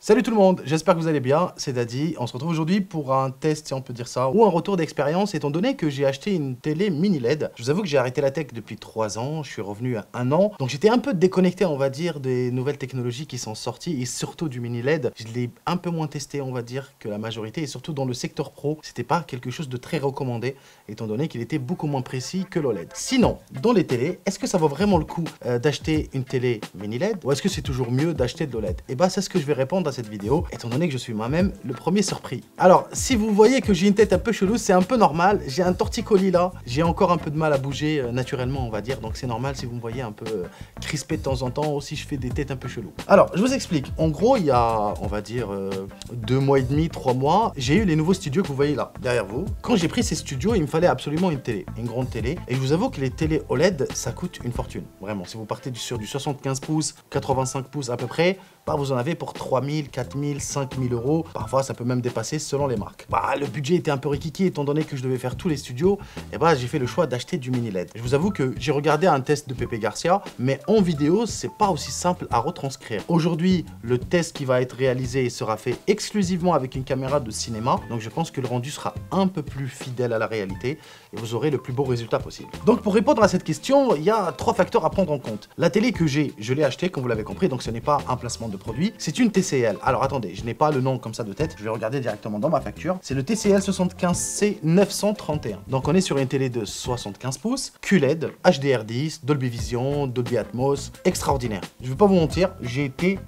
Salut tout le monde, j'espère que vous allez bien, c'est Daddy. On se retrouve aujourd'hui pour un test, si on peut dire ça, ou un retour d'expérience, étant donné que j'ai acheté une télé mini LED. Je vous avoue que j'ai arrêté la tech depuis 3 ans, je suis revenu à 1 an, donc j'étais un peu déconnecté, on va dire, des nouvelles technologies qui sont sorties, et surtout du mini LED. Je l'ai un peu moins testé, on va dire, que la majorité, et surtout dans le secteur pro, c'était pas quelque chose de très recommandé, étant donné qu'il était beaucoup moins précis que l'OLED. Sinon, dans les télés, est-ce que ça vaut vraiment le coup d'acheter une télé mini LED, ou est-ce que c'est toujours mieux d'acheter de l'OLED? Et bah, c'est ce que je vais répondre à cette vidéo, étant donné que je suis moi-même le premier surpris. Alors, si vous voyez que j'ai une tête un peu chelou, c'est un peu normal. J'ai un torticolis là, j'ai encore un peu de mal à bouger naturellement, on va dire, donc c'est normal si vous me voyez un peu crispé de temps en temps, aussi je fais des têtes un peu chelou. Alors, je vous explique. En gros, il y a, on va dire, 2 mois et demi, 3 mois, j'ai eu les nouveaux studios que vous voyez là, derrière vous. Quand j'ai pris ces studios, il me fallait absolument une télé, une grande télé, et je vous avoue que les télés OLED, ça coûte une fortune. Vraiment, si vous partez sur du 75 pouces, 85 pouces à peu près, bah, vous en avez pour 3000, 4000, 5000 euros. Parfois, ça peut même dépasser selon les marques. Bah, le budget était un peu rikiki étant donné que je devais faire tous les studios. Et bah, j'ai fait le choix d'acheter du mini LED. Je vous avoue que j'ai regardé un test de Pepe Garcia, mais en vidéo, c'est pas aussi simple à retranscrire. Aujourd'hui, le test qui va être réalisé sera fait exclusivement avec une caméra de cinéma. Donc, je pense que le rendu sera un peu plus fidèle à la réalité et vous aurez le plus beau résultat possible. Donc, pour répondre à cette question, il y a 3 facteurs à prendre en compte. La télé que j'ai, je l'ai achetée, comme vous l'avez compris, donc ce n'est pas un placement de produit, c'est une TCL. Alors attendez, je n'ai pas le nom comme ça de tête, je vais regarder directement dans ma facture. C'est le TCL 75C 931. Donc on est sur une télé de 75 pouces, QLED, HDR10, Dolby Vision, Dolby Atmos, extraordinaire. Je vais pas vous mentir, j'ai été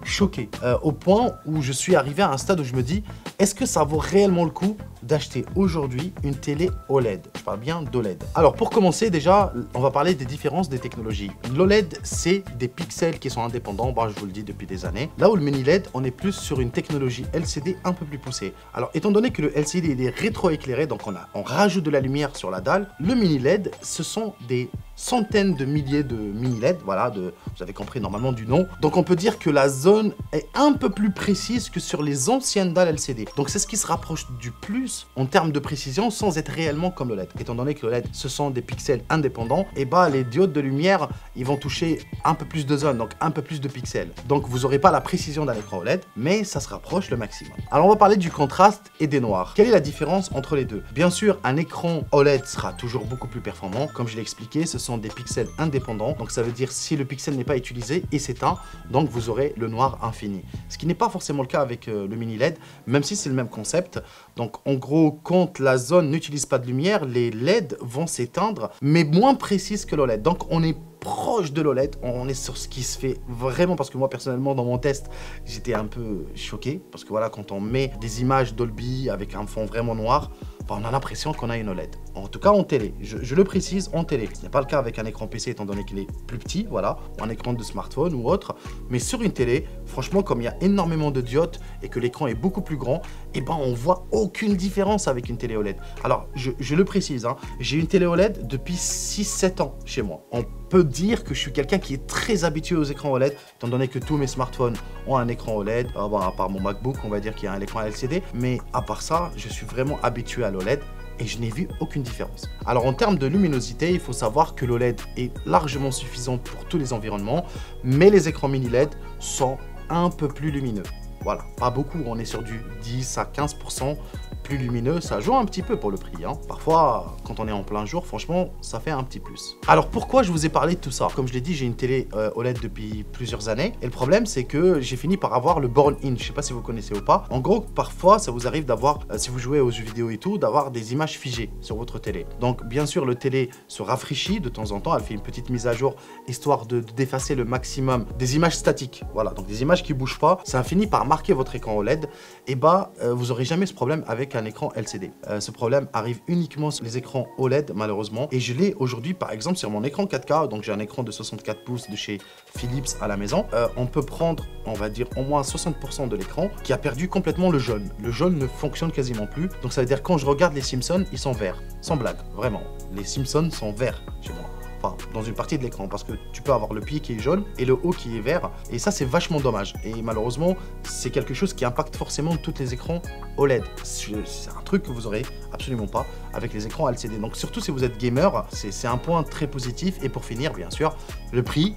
choqué au point où je suis arrivé à un stade où je me dis, est-ce que ça vaut réellement le coup d'acheter aujourd'hui une télé OLED? Je parle bien d'OLED. Alors pour commencer déjà, on va parler des différences des technologies. L'OLED, c'est des pixels qui sont indépendants, bah, je vous le dis depuis des années. Là où le mini LED, on est plus sur une technologie LCD un peu plus poussée. Alors étant donné que le LCD il est rétroéclairé, donc on rajoute de la lumière sur la dalle, le mini LED, ce sont des centaines de milliers de mini LED, voilà, vous avez compris normalement du nom. Donc on peut dire que la zone est un peu plus précise que sur les anciennes dalles LCD. Donc c'est ce qui se rapproche du plus en termes de précision sans être réellement comme le LED. Étant donné que le LED, ce sont des pixels indépendants, et bah les diodes de lumière, ils vont toucher un peu plus de zones, donc un peu plus de pixels. Donc vous n'aurez pas la précision d'un écran OLED, mais ça se rapproche le maximum. Alors on va parler du contraste et des noirs. Quelle est la différence entre les deux? Bien sûr, un écran OLED sera toujours beaucoup plus performant. Comme je l'ai expliqué, ce sont des pixels indépendants. Donc ça veut dire si le pixel n'est pas utilisé et s'éteint, donc vous aurez le noir infini. Ce qui n'est pas forcément le cas avec le mini LED, même si c'est le même concept. Donc en gros, quand la zone n'utilise pas de lumière, les LED vont s'éteindre, mais moins précises que l'OLED. Donc on est proche de l'OLED, on est sur ce qui se fait vraiment, parce que moi personnellement dans mon test j'étais un peu choqué parce que voilà, quand on met des images Dolby avec un fond vraiment noir, bah, on a l'impression qu'on a une OLED, en tout cas en télé, je le précise, en télé. Ce n'est pas le cas avec un écran PC étant donné qu'il est plus petit, voilà, ou un écran de smartphone ou autre, mais sur une télé, franchement, comme il y a énormément de diodes et que l'écran est beaucoup plus grand, et ben on voit aucune différence avec une télé OLED. Alors je le précise, hein, j'ai une télé OLED depuis 6-7 ans chez moi. On peut dire que je suis quelqu'un qui est très habitué aux écrans OLED, étant donné que tous mes smartphones ont un écran OLED, bon, à part mon MacBook, on va dire qu'il y a un écran LCD, mais à part ça, je suis vraiment habitué à l'OLED et je n'ai vu aucune différence. Alors en termes de luminosité, il faut savoir que l'OLED est largement suffisant pour tous les environnements, mais les écrans mini LED sont un peu plus lumineux. Voilà, pas beaucoup, on est sur du 10 à 15% plus lumineux, ça joue un petit peu pour le prix, hein. Parfois, quand on est en plein jour, franchement, ça fait un petit plus. Alors pourquoi je vous ai parlé de tout ça? Comme je l'ai dit, j'ai une télé OLED depuis plusieurs années, et le problème c'est que j'ai fini par avoir le burn-in, je sais pas si vous connaissez ou pas. En gros, parfois, ça vous arrive d'avoir, si vous jouez aux jeux vidéo et tout, d'avoir des images figées sur votre télé. Donc bien sûr, le télé se rafraîchit de temps en temps, elle fait une petite mise à jour, histoire d'effacer le maximum des images statiques. Voilà, donc des images qui bougent pas, ça finit par marquer votre écran OLED, et bah, vous aurez jamais ce problème avec un écran LCD. Ce problème arrive uniquement sur les écrans OLED malheureusement, et je l'ai aujourd'hui par exemple sur mon écran 4K, donc j'ai un écran de 64 pouces de chez Philips à la maison. On peut prendre, on va dire, au moins 60% de l'écran qui a perdu complètement le jaune. Le jaune ne fonctionne quasiment plus, donc ça veut dire quand je regarde les Simpsons, ils sont verts, sans blague, vraiment. Les Simpsons sont verts chez moi. Enfin, dans une partie de l'écran, parce que tu peux avoir le pied qui est jaune et le haut qui est vert, et ça c'est vachement dommage, et malheureusement c'est quelque chose qui impacte forcément tous les écrans OLED. C'est un truc que vous aurez absolument pas avec les écrans LCD, donc surtout si vous êtes gamer, c'est un point très positif. Et pour finir, bien sûr, le prix.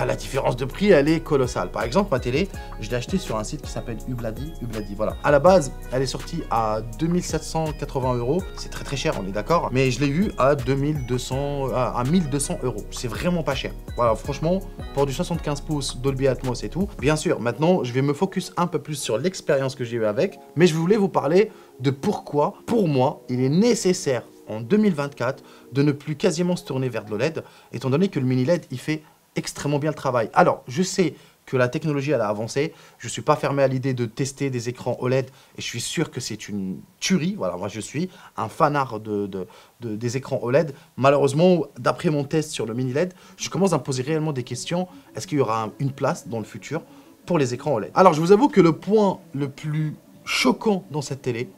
la différence de prix, elle est colossale. Par exemple, ma télé, je l'ai achetée sur un site qui s'appelle Ubladi, voilà. À la base, elle est sortie à 2780 €. C'est très cher, on est d'accord. Mais je l'ai eu à 2200 €. C'est vraiment pas cher. Voilà, franchement, pour du 75 pouces, Dolby Atmos et tout. Bien sûr, maintenant, je vais me focus un peu plus sur l'expérience que j'ai eu avec. Mais je voulais vous parler de pourquoi, pour moi, il est nécessaire en 2024 de ne plus quasiment se tourner vers de l'OLED, étant donné que le mini LED, il fait extrêmement bien le travail. Alors, je sais que la technologie, elle a avancé. Je ne suis pas fermé à l'idée de tester des écrans OLED et je suis sûr que c'est une tuerie. Voilà, moi, je suis un fanard des écrans OLED. Malheureusement, d'après mon test sur le mini LED, je commence à me poser réellement des questions. Est-ce qu'il y aura une place dans le futur pour les écrans OLED? Alors, je vous avoue que le point le plus choquant dans cette télé,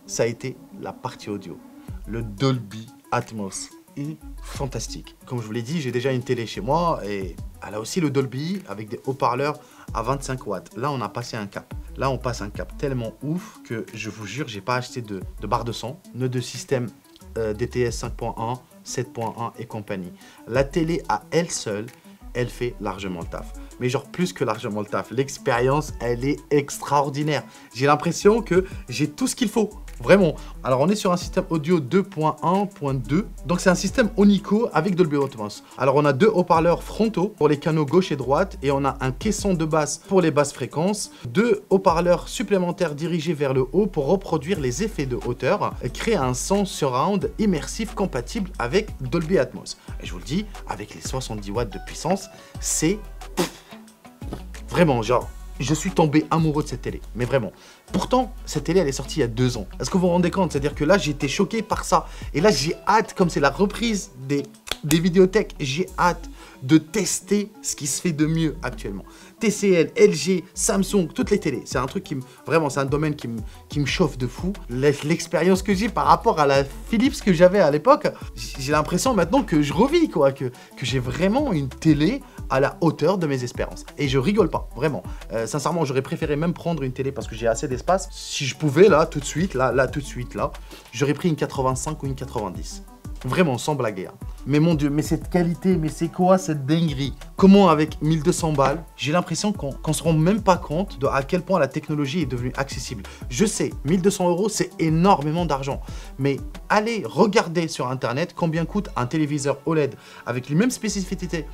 ça a été la partie audio. Le Dolby Atmos est fantastique. Comme je vous l'ai dit, j'ai déjà une télé chez moi et elle a aussi le Dolby avec des haut-parleurs à 25 watts. Là, on a passé un cap. Là, on passe un cap tellement ouf que je vous jure, j'ai pas acheté de barre de son, ni de système DTS 5.1, 7.1 et compagnie. La télé à elle seule, elle fait largement le taf. Mais genre plus que largement le taf. L'expérience, elle est extraordinaire. J'ai l'impression que j'ai tout ce qu'il faut. Vraiment. Alors, on est sur un système audio 2.1.2. Donc, c'est un système Onico avec Dolby Atmos. Alors, on a deux haut-parleurs frontaux pour les canaux gauche et droite. Et on a un caisson de basse pour les basses fréquences. Deux haut-parleurs supplémentaires dirigés vers le haut pour reproduire les effets de hauteur. Et créer un son surround immersif compatible avec Dolby Atmos. Et je vous le dis, avec les 70 watts de puissance, c'est vraiment genre... Je suis tombé amoureux de cette télé, mais vraiment. Pourtant, cette télé, elle est sortie il y a 2 ans. Est-ce que vous vous rendez compte? C'est-à-dire que là, j'ai été choqué par ça. Et là, j'ai hâte, comme c'est la reprise des vidéothèques, j'ai hâte de tester ce qui se fait de mieux actuellement. TCL, LG, Samsung, toutes les télés. C'est un truc qui me... Vraiment, c'est un domaine qui me chauffe de fou. L'expérience que j'ai par rapport à la Philips que j'avais à l'époque, j'ai l'impression maintenant que je revis, quoi. Que j'ai vraiment une télé à la hauteur de mes espérances. Et je rigole pas, vraiment. Sincèrement, j'aurais préféré même prendre une télé parce que j'ai assez d'espace. Si je pouvais, là, tout de suite, j'aurais pris une 85 ou une 90. Vraiment, sans blaguer. Hein. Mais mon Dieu, mais cette qualité, mais c'est quoi cette dinguerie? Comment avec 1200 balles, j'ai l'impression qu'on se rend même pas compte de à quel point la technologie est devenue accessible. Je sais, 1200 €, c'est énormément d'argent. Mais allez regarder sur Internet combien coûte un téléviseur OLED avec les mêmes spécificités,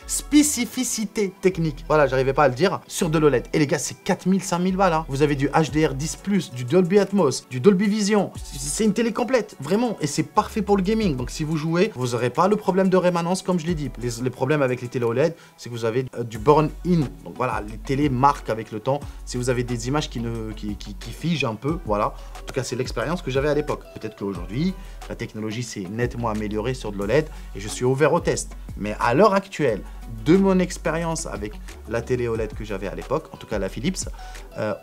spécificités techniques. Voilà, j'arrivais pas à le dire, sur de l'OLED. Et les gars, c'est 4000, 5000 balles. Hein. Vous avez du HDR10+, du Dolby Atmos, du Dolby Vision. C'est une télé complète, vraiment. Et c'est parfait pour le gaming. Donc si vous jouez, vous n'aurez pas le problème de rémanence comme je l'ai dit. Les problèmes avec les télé OLED, c'est que vous avez du burn-in. Donc voilà, les télés marquent avec le temps. Si vous avez des images qui figent un peu, voilà. En tout cas, c'est l'expérience que j'avais à l'époque. Peut-être qu'aujourd'hui, la technologie s'est nettement améliorée sur de l'OLED et je suis ouvert au test. Mais à l'heure actuelle, de mon expérience avec la télé OLED que j'avais à l'époque, en tout cas la Philips,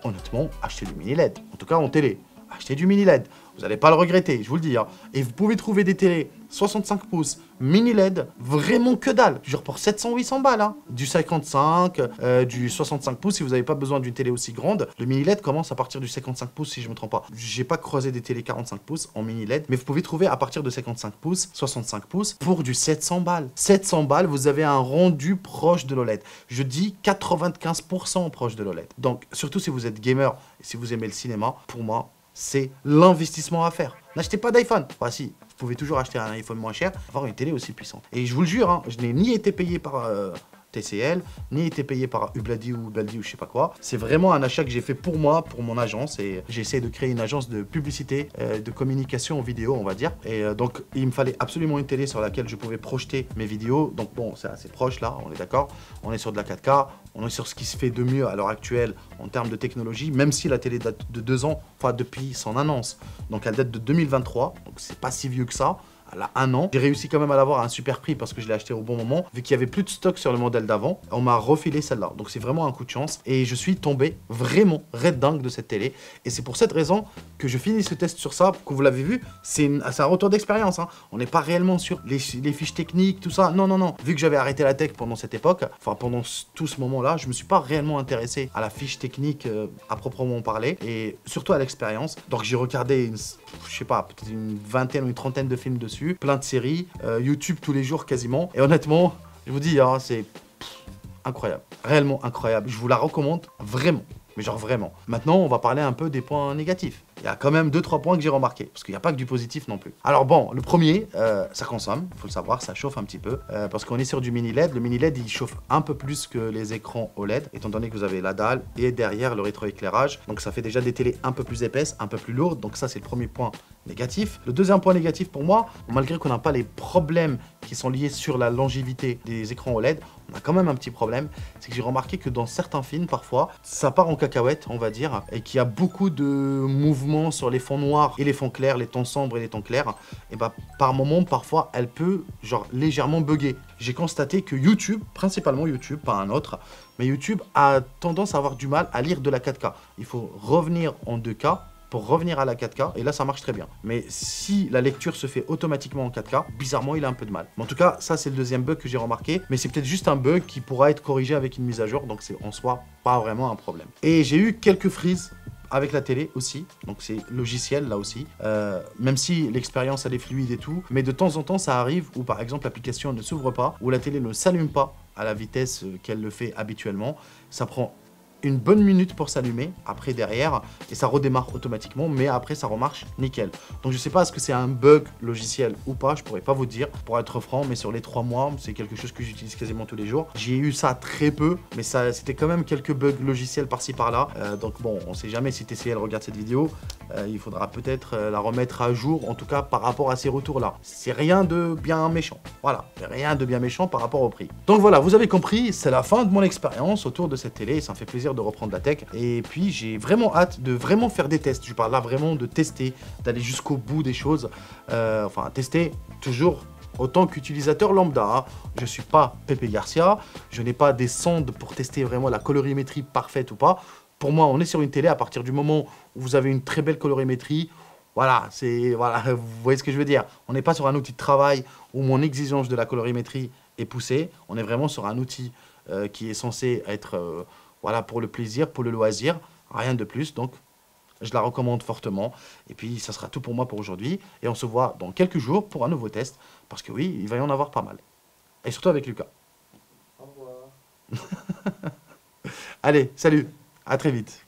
honnêtement, achetez du mini LED. En tout cas en télé, achetez du mini LED. Vous n'allez pas le regretter, je vous le dis. Hein. Et vous pouvez trouver des télés 65 pouces, mini LED, vraiment que dalle. Genre pour 700-800 balles. Hein. Du 55, du 65 pouces si vous n'avez pas besoin d'une télé aussi grande. Le mini LED commence à partir du 55 pouces si je ne me trompe pas. J'ai pas croisé des télés 45 pouces en mini LED, mais vous pouvez trouver à partir de 55 pouces, 65 pouces pour du 700 balles. 700 balles, vous avez un rendu proche de l'OLED. Je dis 95% proche de l'OLED. Donc surtout si vous êtes gamer et si vous aimez le cinéma, pour moi, c'est l'investissement à faire. N'achetez pas d'iPhone. Enfin si, vous pouvez toujours acheter un iPhone moins cher, avoir une télé aussi puissante. Et je vous le jure, hein, je n'ai ni été payé par TCL, ni été payé par Ubladi ou je sais pas quoi. C'est vraiment un achat que j'ai fait pour moi, pour mon agence. Et j'ai essayé de créer une agence de publicité, de communication en vidéo, on va dire. Et donc, il me fallait absolument une télé sur laquelle je pouvais projeter mes vidéos. Donc bon, c'est assez proche là, on est d'accord. On est sur de la 4K, on est sur ce qui se fait de mieux à l'heure actuelle en termes de technologie, même si la télé date de 2 ans, enfin depuis son annonce. Donc elle date de 2023, donc c'est pas si vieux que ça. Elle a 1 an. J'ai réussi quand même à l'avoir à un super prix parce que je l'ai acheté au bon moment. Vu qu'il n'y avait plus de stock sur le modèle d'avant, on m'a refilé celle-là. Donc c'est vraiment un coup de chance. Et je suis tombé vraiment red dingue de cette télé. Et c'est pour cette raison que je finis ce test sur ça. Que vous l'avez vu, c'est un retour d'expérience. Hein. On n'est pas réellement sur les fiches techniques, tout ça. Non, non, non. Vu que j'avais arrêté la tech pendant cette époque, enfin pendant tout ce moment-là, je me suis pas réellement intéressé à la fiche technique à proprement parler. Et surtout à l'expérience. Donc j'ai regardé, je sais pas, peut-être une vingtaine ou une trentaine de films dessus. Plein de séries, YouTube tous les jours quasiment. Et honnêtement, Je vous dis, hein, c'est incroyable. Réellement incroyable. Je vous la recommande vraiment. Mais genre vraiment. Maintenant, on va parler un peu des points négatifs. Il y a quand même 2-3 points que j'ai remarqués. Parce qu'il n'y a pas que du positif non plus. Alors bon, le premier, ça consomme. Il faut le savoir, ça chauffe un petit peu. Parce qu'on est sur du mini LED. Le mini LED, il chauffe un peu plus que les écrans OLED. Étant donné que vous avez la dalle et derrière le rétroéclairage. Donc ça fait déjà des télés un peu plus épaisses, un peu plus lourdes. Donc ça, c'est le premier point négatif. Le deuxième point négatif pour moi, malgré qu'on n'a pas les problèmes qui sont liés sur la longévité des écrans OLED, on a quand même un petit problème. C'est que j'ai remarqué que dans certains films, parfois, ça part en cacahuète, on va dire, et qu'il y a beaucoup de mouvements sur les fonds noirs et les fonds clairs, les tons sombres et les tons clairs. Et bah, par moment, parfois, elle peut, genre, légèrement bugger. J'ai constaté que YouTube, principalement YouTube, pas un autre, mais YouTube a tendance à avoir du mal à lire de la 4K. Il faut revenir en 2K pour revenir à la 4K, et là ça marche très bien. Mais si la lecture se fait automatiquement en 4K, bizarrement il a un peu de mal. Mais en tout cas, ça c'est le deuxième bug que j'ai remarqué, mais c'est peut-être juste un bug qui pourra être corrigé avec une mise à jour, donc c'est en soi pas vraiment un problème. Et j'ai eu quelques freezes avec la télé aussi, donc c'est logiciel là aussi, même si l'expérience elle est fluide et tout, mais de temps en temps ça arrive où par exemple l'application ne s'ouvre pas, ou la télé ne s'allume pas à la vitesse qu'elle le fait habituellement, ça prend une bonne minute pour s'allumer, après derrière, et ça redémarre automatiquement, mais après ça remarche nickel. Donc je sais pas est-ce que c'est un bug logiciel ou pas, je pourrais pas vous dire, pour être franc, mais sur les 3 mois, c'est quelque chose que j'utilise quasiment tous les jours. J'ai eu ça très peu, mais ça c'était quand même quelques bugs logiciels par-ci par-là, donc bon, on sait jamais si TCL regarde cette vidéo, il faudra peut-être la remettre à jour, en tout cas par rapport à ces retours-là. C'est rien de bien méchant, voilà, rien de bien méchant par rapport au prix. Donc voilà, vous avez compris, c'est la fin de mon expérience autour de cette télé, et ça me fait plaisir de reprendre la tech, et puis j'ai vraiment hâte de vraiment faire des tests. Je parle là vraiment de tester, d'aller jusqu'au bout des choses, enfin tester toujours autant qu'utilisateur lambda, hein. Je suis pas Pepe Garcia, je n'ai pas des sondes pour tester vraiment la colorimétrie parfaite ou pas. Pour moi, on est sur une télé à partir du moment où vous avez une très belle colorimétrie. Voilà, voilà, vous voyez ce que je veux dire. On n'est pas sur un outil de travail où mon exigence de la colorimétrie est poussée. On est vraiment sur un outil qui est censé être voilà, pour le plaisir, pour le loisir, rien de plus. Donc, je la recommande fortement. Et puis, ça sera tout pour moi pour aujourd'hui. Et on se voit dans quelques jours pour un nouveau test. Parce que oui, il va y en avoir pas mal. Et surtout avec Lucas. Au revoir. Allez, salut, à très vite.